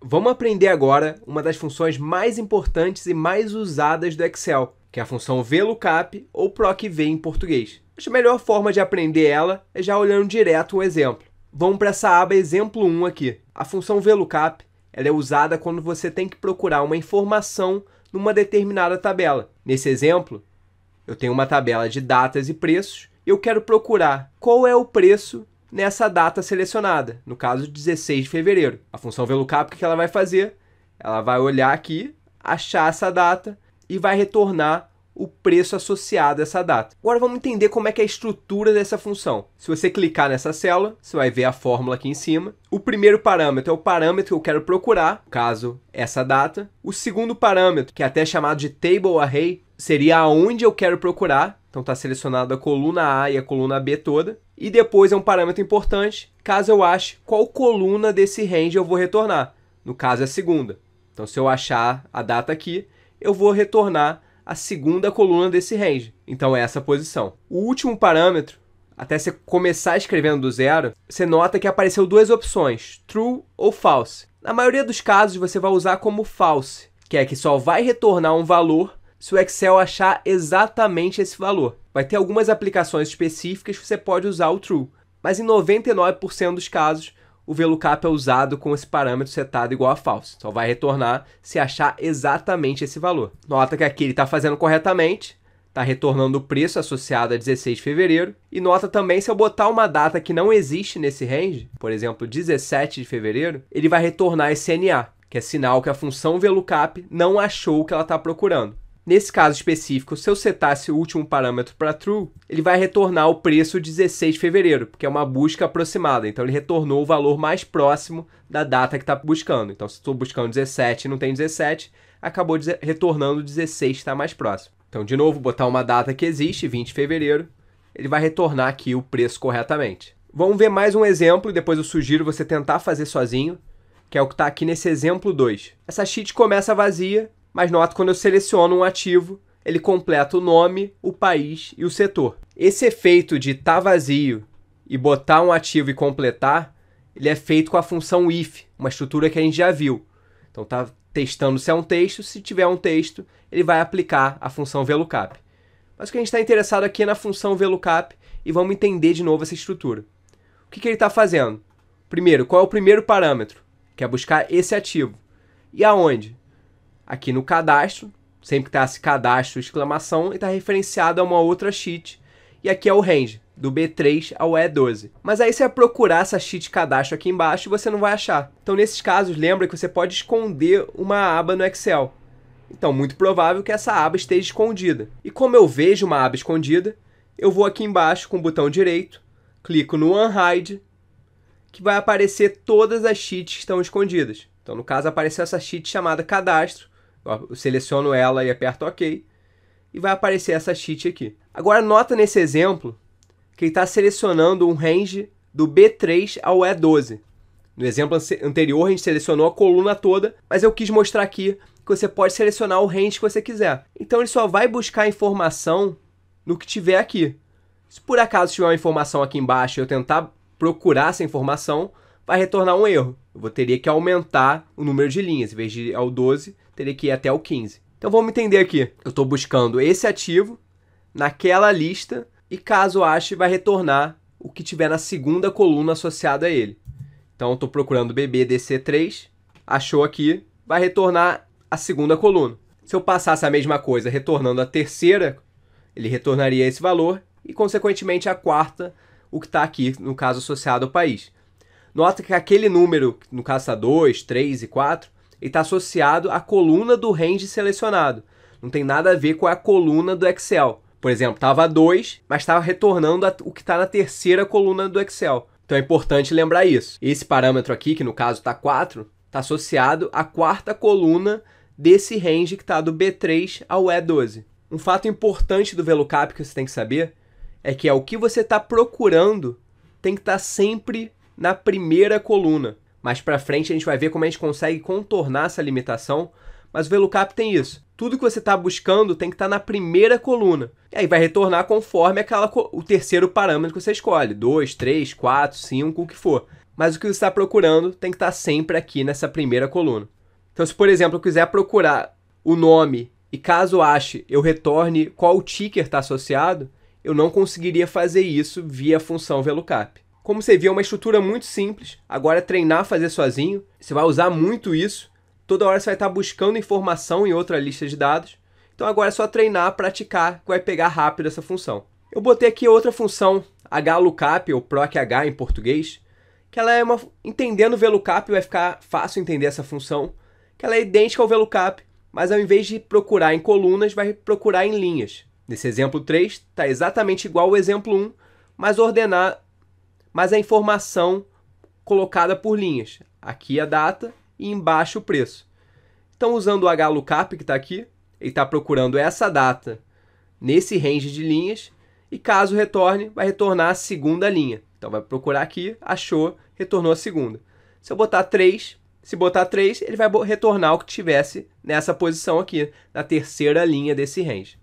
Vamos aprender agora uma das funções mais importantes e mais usadas do Excel, que é a função VLOOKUP ou PROC-V em português. Acho que a melhor forma de aprender ela é já olhando direto um exemplo. Vamos para essa aba exemplo 1 aqui. A função VLOOKUP ela é usada quando você tem que procurar uma informação numa determinada tabela. Nesse exemplo, eu tenho uma tabela de datas e preços e eu quero procurar qual é o preço nessa data selecionada, no caso 16 de fevereiro. A função VLOOKUP, o que ela vai fazer? Ela vai olhar aqui, achar essa data e vai retornar o preço associado a essa data. Agora vamos entender como é que é a estrutura dessa função. Se você clicar nessa célula, você vai ver a fórmula aqui em cima. O primeiro parâmetro é o parâmetro que eu quero procurar, no caso, essa data. O segundo parâmetro, que é até chamado de Table Array, seria aonde eu quero procurar. Então está selecionado a coluna A e a coluna B toda. E depois é um parâmetro importante, caso eu ache qual coluna desse range eu vou retornar. No caso, é a segunda. Então, se eu achar a data aqui, eu vou retornar a segunda coluna desse range. Então, é essa posição. O último parâmetro, até você começar escrevendo do zero, você nota que apareceu duas opções, true ou false. Na maioria dos casos, você vai usar como false, que é que só vai retornar um valor se o Excel achar exatamente esse valor. Vai ter algumas aplicações específicas que você pode usar o true, mas em 99% dos casos, o VLOOKUP é usado com esse parâmetro setado igual a false. Só vai retornar se achar exatamente esse valor. Nota que aqui ele está fazendo corretamente, está retornando o preço associado a 16 de fevereiro. E nota também, se eu botar uma data que não existe nesse range, por exemplo, 17 de fevereiro, ele vai retornar esse NA, que é sinal que a função VLOOKUP não achou o que ela está procurando. Nesse caso específico, se eu setasse o último parâmetro para true, ele vai retornar o preço 16 de fevereiro, porque é uma busca aproximada. Então, ele retornou o valor mais próximo da data que está buscando. Então, se estou buscando 17 e não tem 17, acabou retornando 16, que está mais próximo. Então, de novo, botar uma data que existe, 20 de fevereiro, ele vai retornar aqui o preço corretamente. Vamos ver mais um exemplo, e depois eu sugiro você tentar fazer sozinho, que é o que está aqui nesse exemplo 2. Essa sheet começa vazia, mas nota quando eu seleciono um ativo, ele completa o nome, o país e o setor. Esse efeito de estar vazio e botar um ativo e completar, ele é feito com a função if, uma estrutura que a gente já viu. Então está testando se é um texto, se tiver um texto, ele vai aplicar a função VLOOKUP. Mas o que a gente está interessado aqui é na função VLOOKUP e vamos entender de novo essa estrutura. O que ele está fazendo? Primeiro, qual é o primeiro parâmetro? Que é buscar esse ativo. E aonde? Aqui no cadastro, sempre que está esse cadastro, exclamação, e está referenciado a uma outra sheet. E aqui é o range, do B3 ao E12. Mas aí você vai procurar essa sheet cadastro aqui embaixo e você não vai achar. Então, nesses casos, lembra que você pode esconder uma aba no Excel. Então, muito provável que essa aba esteja escondida. E como eu vejo uma aba escondida, eu vou aqui embaixo com o botão direito, clico no Unhide, que vai aparecer todas as sheets que estão escondidas. Então, no caso, apareceu essa sheet chamada cadastro. Eu seleciono ela e aperto OK. E vai aparecer essa sheet aqui. Agora, nota nesse exemplo que ele está selecionando um range do B3 ao E12. No exemplo anterior, a gente selecionou a coluna toda, mas eu quis mostrar aqui que você pode selecionar o range que você quiser. Então, ele só vai buscar informação no que tiver aqui. Se por acaso tiver uma informação aqui embaixo e eu tentar procurar essa informação, vai retornar um erro. Eu teria que aumentar o número de linhas. Em vez de ir ao 12, teria que ir até o 15. Então, vamos entender aqui. Eu estou buscando esse ativo naquela lista e, caso ache, vai retornar o que tiver na segunda coluna associada a ele. Então, eu estou procurando BBDC3, achou aqui, vai retornar a segunda coluna. Se eu passasse a mesma coisa retornando a terceira, ele retornaria esse valor e, consequentemente, a quarta, o que está aqui, no caso, associado ao país. Nota que aquele número, no caso está 2, 3 e 4, ele está associado à coluna do range selecionado. Não tem nada a ver com a coluna do Excel. Por exemplo, estava 2, mas estava retornando o que está na terceira coluna do Excel. Então é importante lembrar isso. Esse parâmetro aqui, que no caso está 4, está associado à quarta coluna desse range que está do B3 ao E12. Um fato importante do VLOOKUP que você tem que saber é que o que você está procurando tem que estar sempre na primeira coluna. Mais para frente a gente vai ver como a gente consegue contornar essa limitação, mas o VLOOKUP tem isso. Tudo que você está buscando tem que estar na primeira coluna. E aí vai retornar conforme o terceiro parâmetro que você escolhe. 2, 3, 4, 5, o que for. mas o que você está procurando tem que estar sempre aqui nessa primeira coluna. Então, se por exemplo eu quiser procurar o nome e caso ache eu retorne qual ticker está associado, eu não conseguiria fazer isso via a função VLOOKUP. Como você viu, é uma estrutura muito simples. Agora é treinar a fazer sozinho. Você vai usar muito isso. Toda hora você vai estar buscando informação em outra lista de dados. Então agora é só treinar, praticar, que vai pegar rápido essa função. Eu botei aqui outra função, HLOOKUP, ou PROC-H em português, que ela é entendendo o VLOOKUP, vai ficar fácil entender essa função, que ela é idêntica ao VLOOKUP, mas ao invés de procurar em colunas, vai procurar em linhas. Nesse exemplo 3, está exatamente igual ao exemplo 1, mas a informação colocada por linhas. Aqui a data e embaixo o preço. Então, usando o HLOOKUP que está aqui, ele está procurando essa data nesse range de linhas e caso retorne, vai retornar a segunda linha. Então, vai procurar aqui, achou, retornou a segunda. Se eu botar 3, ele vai retornar o que tivesse nessa posição aqui, na terceira linha desse range.